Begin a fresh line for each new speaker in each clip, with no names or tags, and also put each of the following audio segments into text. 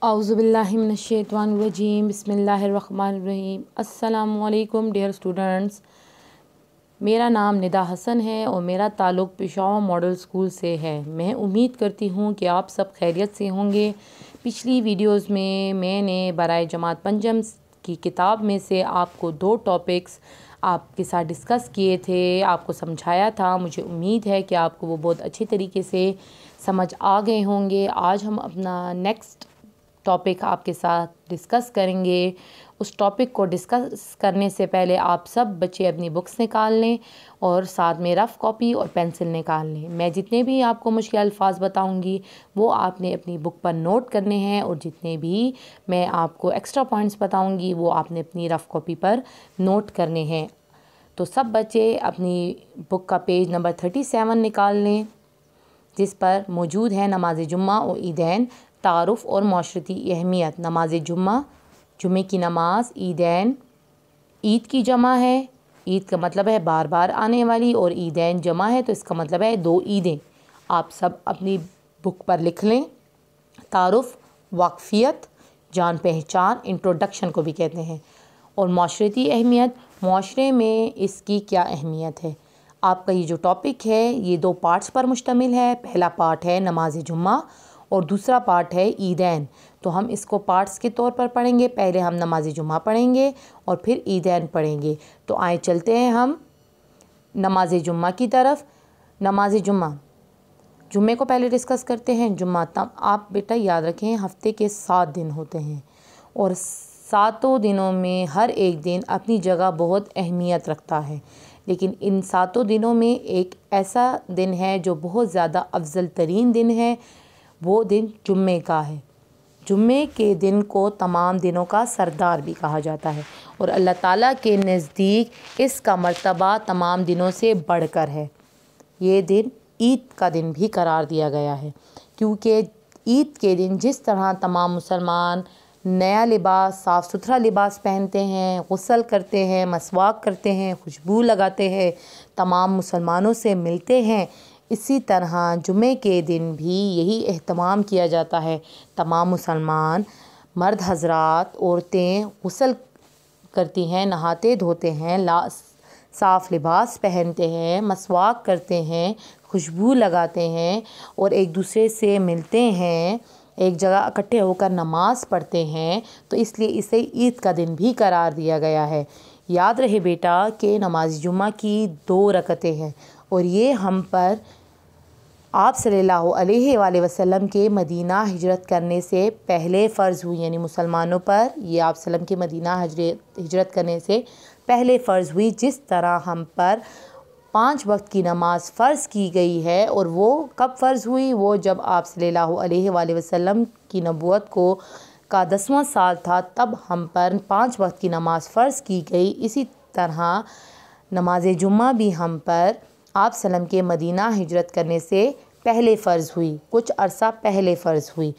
اعوذ باللہ من الشیطان الرجیم بسم اللہ الرحمن الرحیم۔ السلام علیکم ڈیئر اسٹوڈنٹس، میرا نام ندا حسن ہے اور میرا تعلق پشاور ماڈل اسکول سے ہے۔ میں امید کرتی ہوں کہ آپ سب خیریت سے ہوں گے۔ پچھلی ویڈیوز میں نے برائے جماعت پنجم کی کتاب میں سے آپ کو 2 ٹاپکس آپ کے ساتھ ڈسکس کیے تھے، آپ کو سمجھایا تھا۔ مجھے امید ہے کہ آپ کو وہ بہت اچھی طریقے سے سمجھ آ گئے ہوں گے۔ آج ہم اپنا نیکسٹ ٹاپک آپ کے ساتھ ڈسکس کریں گے۔ اس ٹاپک کو ڈسکس کرنے سے پہلے آپ سب بچے اپنی بکس نکال لیں اور ساتھ میں رف کاپی اور پینسل نکال لیں۔ میں جتنے بھی آپ کو مشکل الفاظ بتاؤں گی وہ آپ نے اپنی بک پر نوٹ کرنے ہیں، اور جتنے بھی میں آپ کو ایکسٹرا پوائنٹس بتاؤں گی وہ آپ نے اپنی رف کاپی پر نوٹ کرنے ہیں۔ تو سب بچے اپنی بک کا پیج نمبر 37 نکال لیں، جس پر موجود ہے نماز جمعہ و عیدین، تعارف اور معاشرتی اہمیت۔ نماز جمعہ، جمعے کی نماز، عیدین عید کی جمع ہے، عید کا مطلب ہے بار بار آنے والی، اور عیدین جمع ہے تو اس کا مطلب ہے 2 عیدیں۔ آپ سب اپنی بک پر لکھ لیں۔ تعارف، واقفیت، جان پہچان، انٹروڈکشن کو بھی کہتے ہیں۔ اور معاشرتی اہمیت، معاشرے میں اس کی کیا اہمیت ہے۔ آپ کا یہ جو ٹاپک ہے یہ 2 پارٹس پر مشتمل ہے۔ پہلا پارٹ ہے نماز جمعہ اور دوسرا پارٹ ہے عیدین۔ تو ہم اس کو پارٹس کے طور پر پڑھیں گے۔ پہلے ہم نماز جمعہ پڑھیں گے اور پھر عیدین پڑھیں گے۔ تو آئیں چلتے ہیں ہم نماز جمعہ کی طرف۔ نماز جمعہ، جمعے کو پہلے ڈسکس کرتے ہیں۔ جمعہ آپ بیٹا یاد رکھیں ہفتے کے 7 دن ہوتے ہیں، اور 7 دنوں میں ہر ایک دن اپنی جگہ بہت اہمیت رکھتا ہے، لیکن ان 7 دنوں میں ایک ایسا دن ہے جو بہت زیادہ افضل ترین دن ہے، وہ دن جمعے کا ہے۔ جمعے کے دن کو تمام دنوں کا سردار بھی کہا جاتا ہے، اور اللہ تعالیٰ کے نزدیک اس کا مرتبہ تمام دنوں سے بڑھ کر ہے۔ یہ دن عید کا دن بھی قرار دیا گیا ہے، کیونکہ عید کے دن جس طرح تمام مسلمان نیا لباس، صاف ستھرا لباس پہنتے ہیں، غسل کرتے ہیں، مسواک کرتے ہیں، خوشبو لگاتے ہیں، تمام مسلمانوں سے ملتے ہیں، اسی طرح جمعے کے دن بھی یہی اہتمام کیا جاتا ہے۔ تمام مسلمان مرد حضرات، عورتیں غسل کرتی ہیں، نہاتے دھوتے ہیں، صاف لباس پہنتے ہیں، مسواک کرتے ہیں، خوشبو لگاتے ہیں، اور ایک دوسرے سے ملتے ہیں، ایک جگہ اکٹھے ہو کر نماز پڑھتے ہیں۔ تو اس لیے اسے عید کا دن بھی قرار دیا گیا ہے۔ یاد رہے بیٹا کہ نماز جمعہ کی 2 رکعتیں ہیں، اور یہ ہم پر آپ صلی اللہ علیہ وآلہ وسلم کے مدینہ ہجرت کرنے سے پہلے فرض ہوئی، یعنی مسلمانوں پر یہ آپ وسلم کے مدینہ ہجرت کرنے سے پہلے فرض ہوئی۔ جس طرح ہم پر 5 وقت کی نماز فرض کی گئی ہے، اور وہ کب فرض ہوئی؟ وہ جب آپ صلی اللہ علیہ وآلہ وسلم کی نبوت کا 10واں سال تھا، تب ہم پر 5 وقت کی نماز فرض کی گئی۔ اسی طرح نماز جمعہ بھی ہم پر آپ وسلم کے مدینہ ہجرت کرنے سے پہلے فرض ہوئی، کچھ عرصہ پہلے فرض ہوئی۔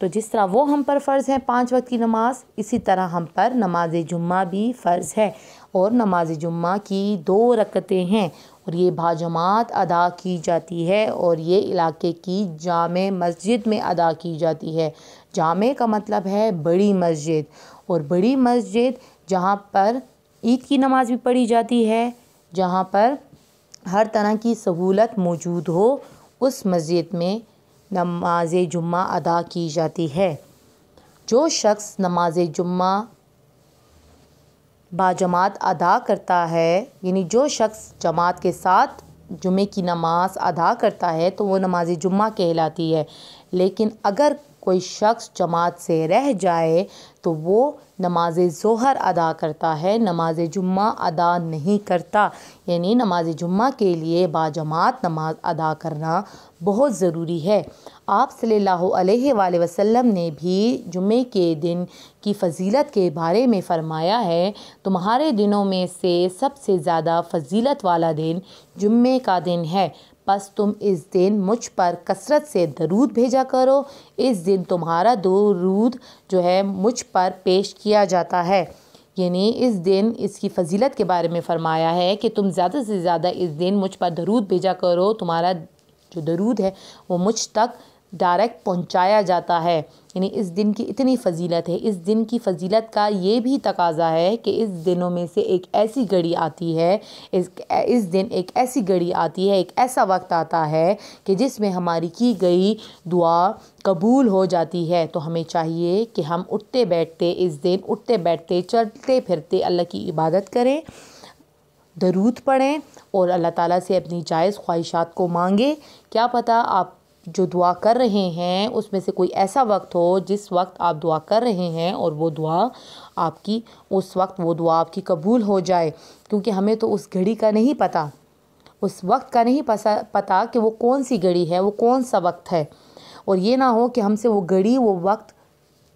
تو جس طرح وہ ہم پر فرض ہے 5 وقت کی نماز، اسی طرح ہم پر نماز جمعہ بھی فرض ہے، اور نماز جمعہ کی 2 رکعتیں ہیں، اور یہ باجماعت ادا کی جاتی ہے، اور یہ علاقے کی جامع مسجد میں ادا کی جاتی ہے۔ جامع کا مطلب ہے بڑی مسجد، اور بڑی مسجد جہاں پر عید کی نماز بھی پڑھی جاتی ہے، جہاں پر ہر طرح کی سہولت موجود ہو، اس مسجد میں نماز جمعہ ادا کی جاتی ہے۔ جو شخص نماز جمعہ باجماعت ادا کرتا ہے، یعنی جو شخص جماعت کے ساتھ جمعے کی نماز ادا کرتا ہے تو وہ نماز جمعہ کہلاتی ہے۔ لیکن اگر کوئی شخص جماعت سے رہ جائے تو وہ نماز ظہر ادا کرتا ہے، نماز جمعہ ادا نہیں کرتا۔ یعنی نماز جمعہ کے لیے باجماعت نماز ادا کرنا بہت ضروری ہے۔ آپ صلی اللہ علیہ وآلہ وسلم نے بھی جمعے کے دن کی فضیلت کے بارے میں فرمایا ہے، تمہارے دنوں میں سے سب سے زیادہ فضیلت والا دن جمعے کا دن ہے، بس تم اس دن مجھ پر کثرت سے درود بھیجا کرو۔ اس دن تمہارا درود جو ہے مجھ پر پیش کیا جاتا ہے۔ یعنی اس دن اس کی فضیلت کے بارے میں فرمایا ہے کہ تم زیادہ سے زیادہ اس دن مجھ پر درود بھیجا کرو، تمہارا جو درود ہے وہ مجھ تک ڈائریکٹ پہنچایا جاتا ہے۔ یعنی اس دن کی اتنی فضیلت ہے۔ اس دن کی فضیلت کا یہ بھی تقاضا ہے کہ اس دنوں میں سے ایک ایسی گھڑی آتی ہے، اس دن ایک ایسی گھڑی آتی ہے، ایک ایسا وقت آتا ہے کہ جس میں ہماری کی گئی دعا قبول ہو جاتی ہے۔ تو ہمیں چاہیے کہ ہم اٹھتے بیٹھتے اس دن اٹھتے بیٹھتے چلتے پھرتے اللہ کی عبادت کریں، درود پڑھیں اور اللہ تعالیٰ سے اپنی جائز خواہشات کو مانگیں۔ کیا پتہ آپ جو دعا کر رہے ہیں اس میں سے کوئی ایسا وقت ہو جس وقت آپ دعا کر رہے ہیں اور وہ دعا آپ کی اس وقت وہ دعا آپ کی قبول ہو جائے، کیونکہ ہمیں تو اس گھڑی کا نہیں پتہ، اس وقت کا نہیں پتہ کہ وہ کون سی گھڑی ہے، وہ کون سا وقت ہے، اور یہ نہ ہو کہ ہم سے وہ گھڑی وہ وقت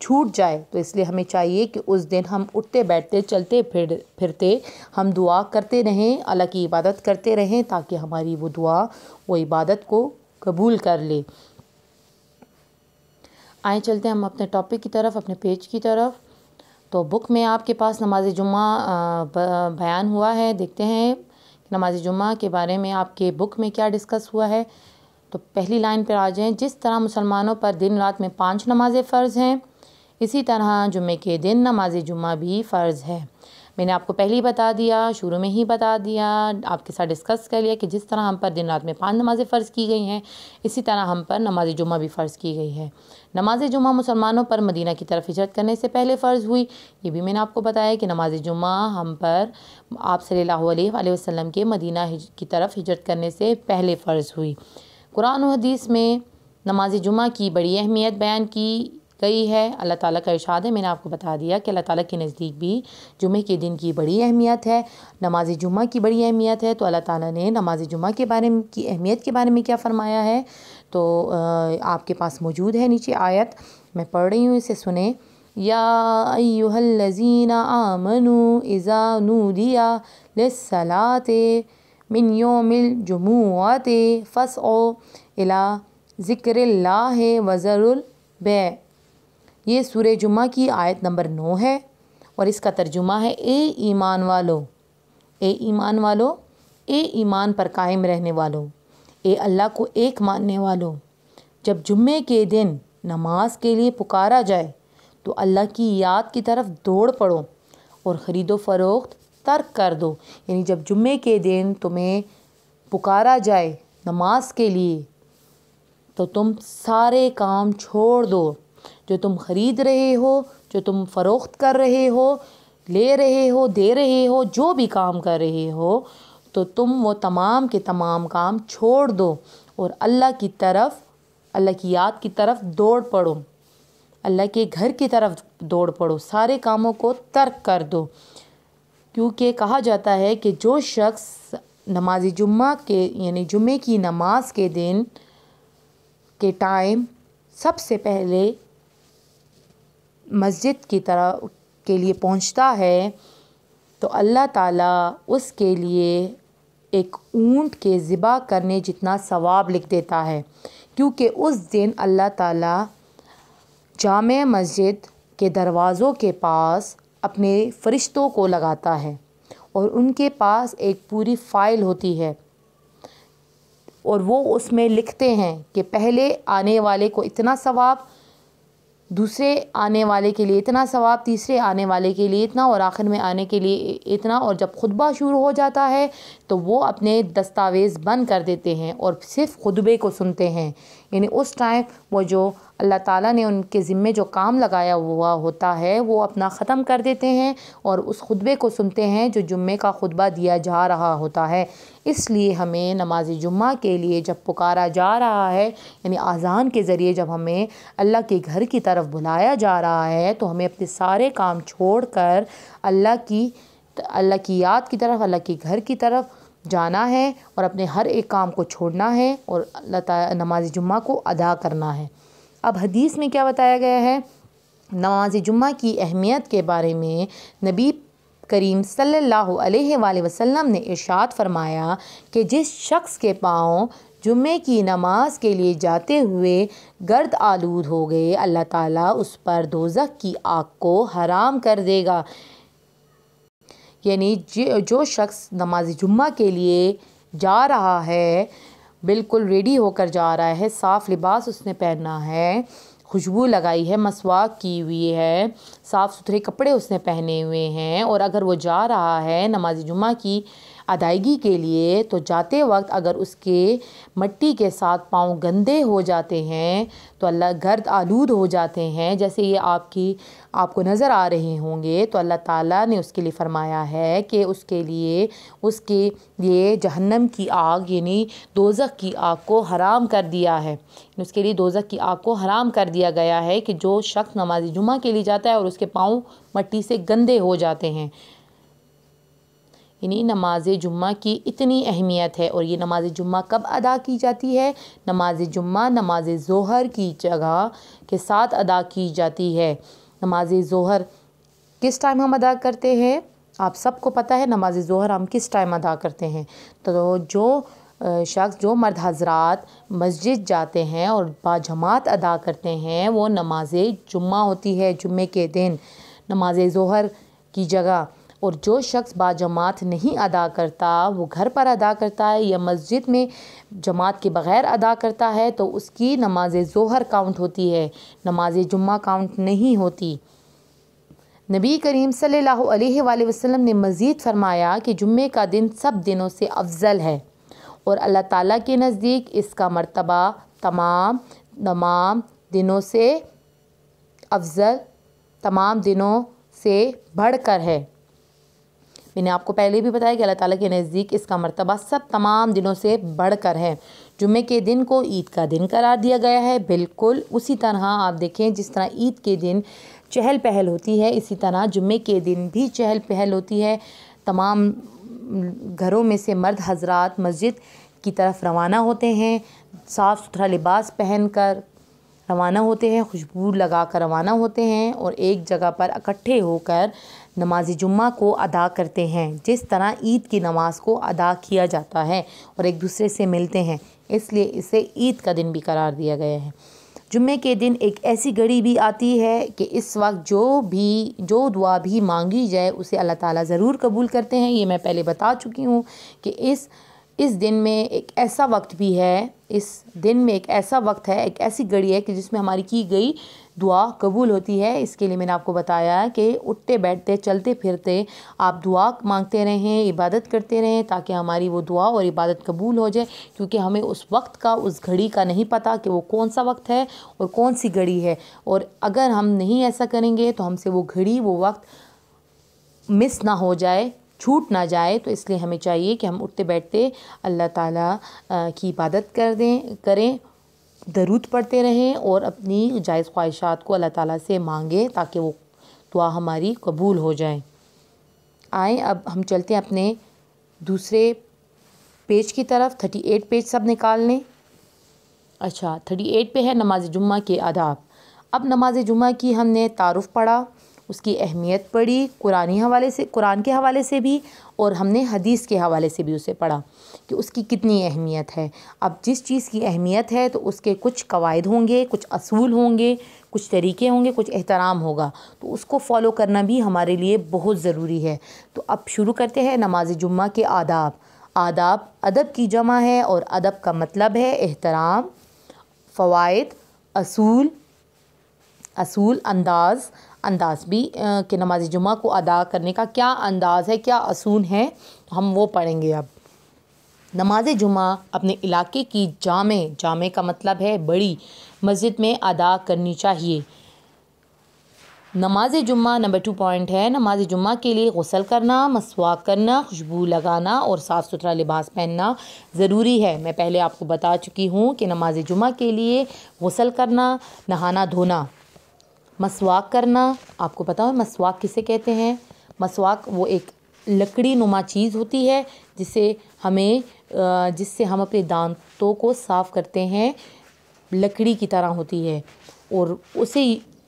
چھوٹ جائے۔ تو اس لیے ہمیں چاہیے کہ اس دن ہم اٹھتے بیٹھتے چلتے پھرتے ہم دعا کرتے رہیں، اللہ کی عبادت کرتے رہیں، تاکہ ہماری وہ دعا وہ عبادت کو قبول کر لے۔ آئیں چلتے ہیں ہم اپنے ٹاپک کی طرف، اپنے پیج کی طرف۔ تو بک میں آپ کے پاس نماز جمعہ بیان ہوا ہے، دیکھتے ہیں نماز جمعہ کے بارے میں آپ کے بک میں کیا ڈسکس ہوا ہے۔ تو پہلی لائن پر آ جائیں۔ جس طرح مسلمانوں پر دن رات میں 5 نمازیں فرض ہیں، اسی طرح جمعے کے دن نماز جمعہ بھی فرض ہے۔ میں نے آپ کو پہلے ہی بتا دیا، شروع میں ہی بتا دیا، آپ کے ساتھ ڈسکس کر لیا کہ جس طرح ہم پر دن رات میں 5 نمازیں فرض کی گئی ہیں، اسی طرح ہم پر نماز جمعہ بھی فرض کی گئی ہے۔ نماز جمعہ مسلمانوں پر مدینہ کی طرف ہجرت کرنے سے پہلے فرض ہوئی۔ یہ بھی میں نے آپ کو بتایا کہ نماز جمعہ ہم پر آپ صلی اللہ علیہ وآلہ وسلم کے مدینہ کی طرف ہجرت کرنے سے پہلے فرض ہوئی۔ قرآن و حدیث میں نماز جمعہ کی بڑی اہمیت بیان کی گئی ہے۔ اللہ تعالیٰ کا ارشاد ہے، میں نے آپ کو بتا دیا کہ اللہ تعالیٰ کے نزدیک بھی جمعے کے دن کی بڑی اہمیت ہے، نماز جمعہ کی بڑی اہمیت ہے۔ تو اللہ تعالیٰ نے نماز جمعہ کے بارے میں کی اہمیت کے بارے میں کیا فرمایا ہے، تو آپ کے پاس موجود ہے نیچے آیت، میں پڑھ رہی ہوں، اسے سنیں۔ یا ایھا الذین آمنوا اذا نودی للصلاۃ من یوم الجمعۃ فاسعوا الی ذکر اللہ وذروا البیع۔ یہ سورہ جمعہ کی آیت نمبر 9 ہے، اور اس کا ترجمہ ہے، اے ایمان والو، اے ایمان والو، اے ایمان پر قائم رہنے والو، اے اللہ کو ایک ماننے والو، جب جمعے کے دن نماز کے لیے پکارا جائے تو اللہ کی یاد کی طرف دوڑ پڑو اور خرید و فروخت ترک کر دو۔ یعنی جب جمعے کے دن تمہیں پکارا جائے نماز کے لیے تو تم سارے کام چھوڑ دو، جو تم خرید رہے ہو، جو تم فروخت کر رہے ہو، لے رہے ہو، دے رہے ہو، جو بھی کام کر رہے ہو، تو تم وہ تمام کے تمام کام چھوڑ دو اور اللہ کی طرف، اللہ کی یاد کی طرف دوڑ پڑو، اللہ کے گھر کی طرف دوڑ پڑو، سارے کاموں کو ترک کر دو۔ کیونکہ کہا جاتا ہے کہ جو شخص نماز جمعہ کے یعنی جمعے کی نماز کے دن کے ٹائم سب سے پہلے مسجد کی طرف کے لیے پہنچتا ہے تو اللہ تعالیٰ اس کے لیے ایک اونٹ کے ذبح کرنے جتنا ثواب لکھ دیتا ہے، کیونکہ اس دن اللہ تعالیٰ جامع مسجد کے دروازوں کے پاس اپنے فرشتوں کو لگاتا ہے، اور ان کے پاس ایک پوری فائل ہوتی ہے، اور وہ اس میں لکھتے ہیں کہ پہلے آنے والے کو اتنا ثواب، دوسرے آنے والے کے لیے اتنا ثواب، تیسرے آنے والے کے لیے اتنا، اور آخر میں آنے کے لیے اتنا۔ اور جب خطبہ شروع ہو جاتا ہے تو وہ اپنے دستاویز بند کر دیتے ہیں اور صرف خطبے کو سنتے ہیں۔ یعنی اس ٹائم وہ جو اللہ تعالیٰ نے ان کے ذمے جو کام لگایا ہوا ہوتا ہے وہ اپنا ختم کر دیتے ہیں اور اس خطبے کو سنتے ہیں جو جمعے کا خطبہ دیا جا رہا ہوتا ہے۔ اس لیے ہمیں نماز جمعہ کے لیے جب پکارا جا رہا ہے، یعنی اذان کے ذریعے جب ہمیں اللہ کے گھر کی طرف بلایا جا رہا ہے، تو ہمیں اپنے سارے کام چھوڑ کر اللہ کی یاد کی طرف، اللہ کے گھر کی طرف جانا ہے اور اپنے ہر ایک کام کو چھوڑنا ہے اور اللہ تعالیٰ نماز جمعہ کو ادا کرنا ہے۔ اب حدیث میں کیا بتایا گیا ہے، نماز جمعہ کی اہمیت کے بارے میں نبی کریم صلی اللہ علیہ وآلہ وسلم نے ارشاد فرمایا کہ جس شخص کے پاؤں جمعے کی نماز کے لیے جاتے ہوئے گرد آلود ہو گئے، اللہ تعالیٰ اس پر دوزخ کی آگ کو حرام کر دے گا۔ یعنی جو شخص نماز جمعہ کے لیے جا رہا ہے بالکل ریڈی ہو کر جا رہا ہے، صاف لباس اس نے پہننا ہے، خوشبو لگائی ہے، مسواک کی ہوئی ہے، صاف ستھرے کپڑے اس نے پہنے ہوئے ہیں، اور اگر وہ جا رہا ہے نماز جمعہ کی ادائیگی کے لیے تو جاتے وقت اگر اس کے مٹی کے ساتھ پاؤں گندے ہو جاتے ہیں تو اللہ گرد آلود ہو جاتے ہیں، جیسے یہ آپ کو نظر آ رہے ہوں گے، تو اللہ تعالیٰ نے اس کے لیے فرمایا ہے کہ اس کے لیے جہنم کی آگ یعنی دوزخ کی آگ کو حرام کر دیا ہے، اس کے لیے دوزخ کی آگ کو حرام کر دیا گیا ہے کہ جو شخص نماز جمعہ کے لیے جاتا ہے اور اس کے پاؤں مٹی سے گندے ہو جاتے ہیں۔ یعنی نماز جمعہ کی اتنی اہمیت ہے، اور یہ نماز جمعہ کب ادا کی جاتی ہے؟ نماز جمعہ نماز ظہر کی جگہ کے ساتھ ادا کی جاتی ہے۔ نماز ظہر کس ٹائم ہم ادا کرتے ہیں؟ آپ سب کو پتہ ہے نماز ظہر ہم کس ٹائم ادا کرتے ہیں۔ تو جو مرد حضرات مسجد جاتے ہیں اور باجماعت ادا کرتے ہیں وہ نماز جمعہ ہوتی ہے، جمعے کے دن نماز ظہر کی جگہ، اور جو شخص باجماعت نہیں ادا کرتا وہ گھر پر ادا کرتا ہے یا مسجد میں جماعت کے بغیر ادا کرتا ہے تو اس کی نماز ظہر کاؤنٹ ہوتی ہے، نماز جمعہ کاؤنٹ نہیں ہوتی۔ نبی کریم صلی اللہ علیہ وآلہ وسلم نے مزید فرمایا کہ جمعے کا دن سب دنوں سے افضل ہے، اور اللہ تعالیٰ کے نزدیک اس کا مرتبہ تمام دنوں سے افضل، تمام دنوں سے بڑھ کر ہے۔ میں نے آپ کو پہلے بھی بتایا کہ اللہ تعالیٰ کے نزدیک اس کا مرتبہ تمام دنوں سے بڑھ کر ہے۔ جمعے کے دن کو عید کا دن قرار دیا گیا ہے، بالکل اسی طرح آپ دیکھیں جس طرح عید کے دن چہل پہل ہوتی ہے اسی طرح جمعے کے دن بھی چہل پہل ہوتی ہے۔ تمام گھروں میں سے مرد حضرات مسجد کی طرف روانہ ہوتے ہیں، صاف ستھرا لباس پہن کر روانہ ہوتے ہیں، خوشبو لگا کر روانہ ہوتے ہیں، اور ایک جگہ پر اکٹھے ہو کر نماز جمعہ کو ادا کرتے ہیں جس طرح عید کی نماز کو ادا کیا جاتا ہے، اور ایک دوسرے سے ملتے ہیں، اس لیے اسے عید کا دن بھی قرار دیا گیا ہے۔ جمعے کے دن ایک ایسی گھڑی بھی آتی ہے کہ اس وقت جو دعا بھی مانگی جائے اسے اللہ تعالیٰ ضرور قبول کرتے ہیں۔ یہ میں پہلے بتا چکی ہوں کہ اس دن میں ایک ایسا وقت بھی ہے، ایک ایسی گھڑی ہے کہ جس میں ہماری کی گئی دعا قبول ہوتی ہے۔ اس کے لیے میں نے آپ کو بتایا کہ اٹھتے بیٹھتے چلتے پھرتے آپ دعا مانگتے رہیں، عبادت کرتے رہیں تاکہ ہماری وہ دعا اور عبادت قبول ہو جائے، کیونکہ ہمیں اس وقت کا اس گھڑی کا نہیں پتہ کہ وہ کون سا وقت ہے اور کون سی گھڑی ہے، اور اگر ہم نہیں ایسا کریں گے تو ہم سے وہ گھڑی وہ وقت مس نہ ہو جائے، چھوٹ نہ جائے۔ تو اس لیے ہمیں چاہیے کہ ہم اٹھتے بیٹھتے اللہ تعالیٰ کی عبادت کریں، درود پڑھتے رہیں اور اپنی جائز خواہشات کو اللہ تعالیٰ سے مانگیں تاکہ وہ دعا ہماری قبول ہو جائیں۔ آئیں اب ہم چلتے ہیں اپنے دوسرے پیج کی طرف۔ 38 پیج سب نکال لیں۔ اچھا 38 پہ ہے نماز جمعہ کے آداب۔ اب نماز جمعہ کی ہم نے تعارف پڑھا، اس کی اہمیت پڑھی قرآن کے حوالے سے بھی، اور ہم نے حدیث کے حوالے سے بھی اسے پڑھا کہ اس کی کتنی اہمیت ہے۔ اب جس چیز کی اہمیت ہے تو اس کے کچھ قواعد ہوں گے، کچھ اصول ہوں گے، کچھ طریقے ہوں گے، کچھ احترام ہوگا، تو اس کو فالو کرنا بھی ہمارے لیے بہت ضروری ہے۔ تو اب شروع کرتے ہیں نماز جمعہ کے آداب۔ آداب ادب کی جمع ہے، اور ادب کا مطلب ہے احترام، فوائد، اصول، انداز بھی کہ نماز جمعہ کو ادا کرنے کا کیا انداز ہے، کیا اصول ہیں، ہم وہ پڑھیں گے۔ اب نماز جمعہ اپنے علاقے کی جامع کا مطلب ہے بڑی مسجد میں ادا کرنی چاہیے۔ نماز جمعہ نمبر 2 پوائنٹ ہے، نماز جمعہ کے لیے غسل کرنا، مسواک کرنا، خوشبو لگانا اور صاف ستھرا لباس پہننا ضروری ہے۔ میں پہلے آپ کو بتا چکی ہوں کہ نماز جمعہ کے لیے غسل کرنا، نہانا دھونا، مسواک کرنا، آپ کو پتہ ہے مسواک کسے کہتے ہیں؟ مسواک وہ ایک لکڑی نما چیز ہوتی ہے جس سے ہم اپنے دانتوں کو صاف کرتے ہیں، لکڑی کی طرح ہوتی ہے، اور اسے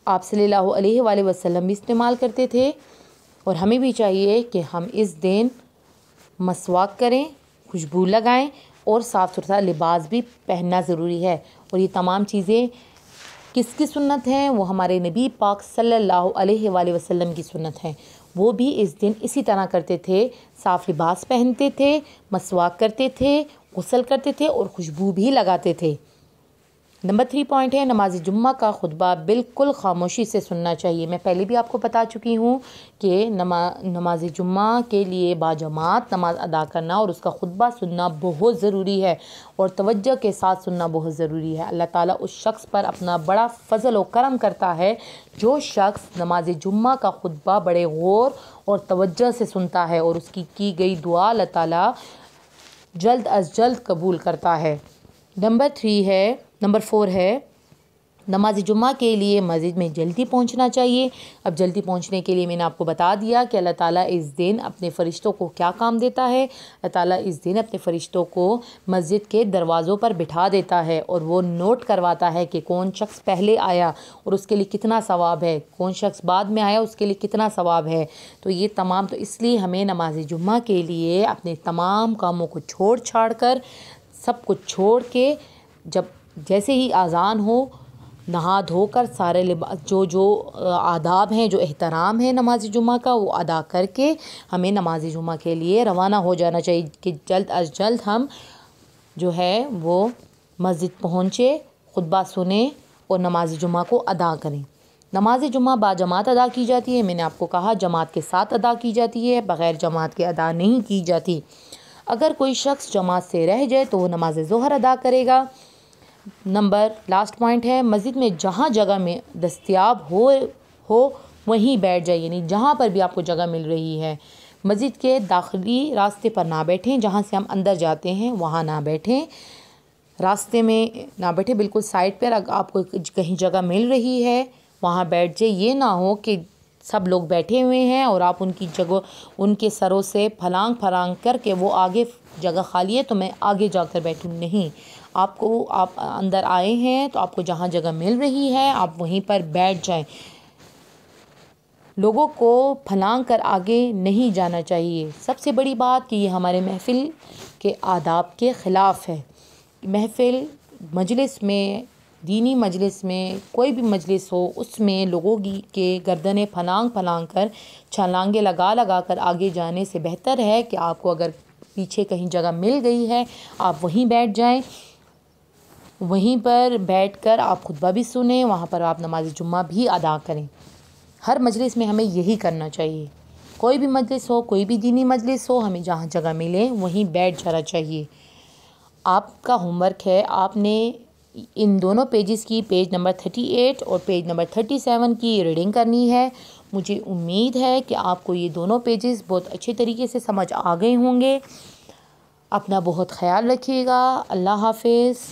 آپ صلی اللہ علیہ وآلہ وسلم بھی استعمال کرتے تھے، اور ہمیں بھی چاہیے کہ ہم اس دن مسواک کریں، خوشبو لگائیں اور صاف ستھرا لباس بھی پہننا ضروری ہے۔ اور یہ تمام چیزیں کس کی سنت ہیں؟ وہ ہمارے نبی پاک صلی اللہ علیہ وآلہ وسلم کی سنت ہیں، وہ بھی اس دن اسی طرح کرتے تھے، صاف لباس پہنتے تھے، مسواک کرتے تھے، غسل کرتے تھے اور خوشبو بھی لگاتے تھے۔ نمبر 3 پوائنٹ ہے نماز جمعہ کا خطبہ بالکل خاموشی سے سننا چاہیے۔ میں پہلے بھی آپ کو بتا چکی ہوں کہ نماز جمعہ کے لیے باجماعت نماز ادا کرنا اور اس کا خطبہ سننا بہت ضروری ہے اور توجہ کے ساتھ سننا بہت ضروری ہے۔ اللہ تعالیٰ اس شخص پر اپنا بڑا فضل و کرم کرتا ہے جو شخص نماز جمعہ کا خطبہ بڑے غور اور توجہ سے سنتا ہے اور اس کی گئی دعا اللہ تعالیٰ جلد از جلد قبول کرتا ہے۔ نمبر 4 ہے نماز جمعہ کے لیے مسجد میں جلدی پہنچنا چاہیے۔ اب جلدی پہنچنے کے لیے میں نے آپ کو بتا دیا کہ اللہ تعالیٰ اس دن اپنے فرشتوں کو کیا کام دیتا ہے۔ اللہ تعالیٰ اس دن اپنے فرشتوں کو مسجد کے دروازوں پر بٹھا دیتا ہے اور وہ نوٹ کرواتا ہے کہ کون شخص پہلے آیا اور اس کے لیے کتنا ثواب ہے، کون شخص بعد میں آیا اس کے لیے کتنا ثواب ہے۔ تو یہ تمام تو اس لیے ہمیں نماز جمعہ کے لیے اپنے تمام کاموں کو چھوڑ چھاڑ کر سب کچھ چھوڑ کے جیسے ہی اذان ہو نہا دھو کر سارے لباس جو آداب ہیں، جو احترام ہے نماز جمعہ کا، وہ ادا کر کے ہمیں نماز جمعہ کے لیے روانہ ہو جانا چاہیے کہ جلد از جلد ہم جو ہے وہ مسجد پہنچے، خطبہ سنیں اور نماز جمعہ کو ادا کریں۔ نماز جمعہ باجماعت ادا کی جاتی ہے۔ میں نے آپ کو کہا جماعت کے ساتھ ادا کی جاتی ہے، بغیر جماعت کے ادا نہیں کی جاتی۔ اگر کوئی شخص جماعت سے رہ جائے تو وہ نماز ظہر ادا کرے گا۔ لاسٹ پوائنٹ ہے مسجد میں جہاں جگہ میں دستیاب ہو وہیں بیٹھ جائے، یعنی جہاں پر بھی آپ کو جگہ مل رہی ہے۔ مسجد کے داخلی راستے پر نہ بیٹھیں، جہاں سے ہم اندر جاتے ہیں وہاں نہ بیٹھیں، راستے میں نہ بیٹھیں، بالکل سائڈ پر اگر آپ کو کہیں جگہ مل رہی ہے وہاں بیٹھ جائے۔ یہ نہ ہو کہ سب لوگ بیٹھے ہوئے ہیں اور آپ ان کی جگہ ان کے سروں سے پھلانگ کر کے وہ آگے جگہ خالی ہے تو میں آگے جا کر بیٹھوں، نہیں۔ آپ اندر آئے ہیں تو آپ کو جہاں جگہ مل رہی ہے آپ وہیں پر بیٹھ جائیں۔ لوگوں کو پھلانگ کر آگے نہیں جانا چاہیے۔ سب سے بڑی بات کہ یہ ہمارے محفل کے آداب کے خلاف ہے۔ محفل مجلس میں، دینی مجلس میں، کوئی بھی مجلس ہو، اس میں لوگوں کے گردنیں پھلانگ کر چھلانگیں لگا کر آگے جانے سے بہتر ہے کہ آپ کو اگر پیچھے کہیں جگہ مل گئی ہے آپ وہیں بیٹھ جائیں، وہیں پر بیٹھ کر آپ خطبہ بھی سنیں، وہاں پر آپ نماز جمعہ بھی ادا کریں۔ ہر مجلس میں ہمیں یہی کرنا چاہیے۔ کوئی بھی مجلس ہو، کوئی بھی دینی مجلس ہو، ہمیں جہاں جگہ ملے وہیں بیٹھ جانا چاہیے۔ آپ کا ہوم ورک ہے، آپ نے ان دونوں پیجز کی، پیج نمبر 38 اور پیج نمبر 37 کی ریڈنگ کرنی ہے۔ مجھے امید ہے کہ آپ کو یہ دونوں پیجز بہت اچھے طریقے سے سمجھ آ گئے ہوں گے۔ اپنا بہت خیال رکھیے گا۔ اللہ حافظ۔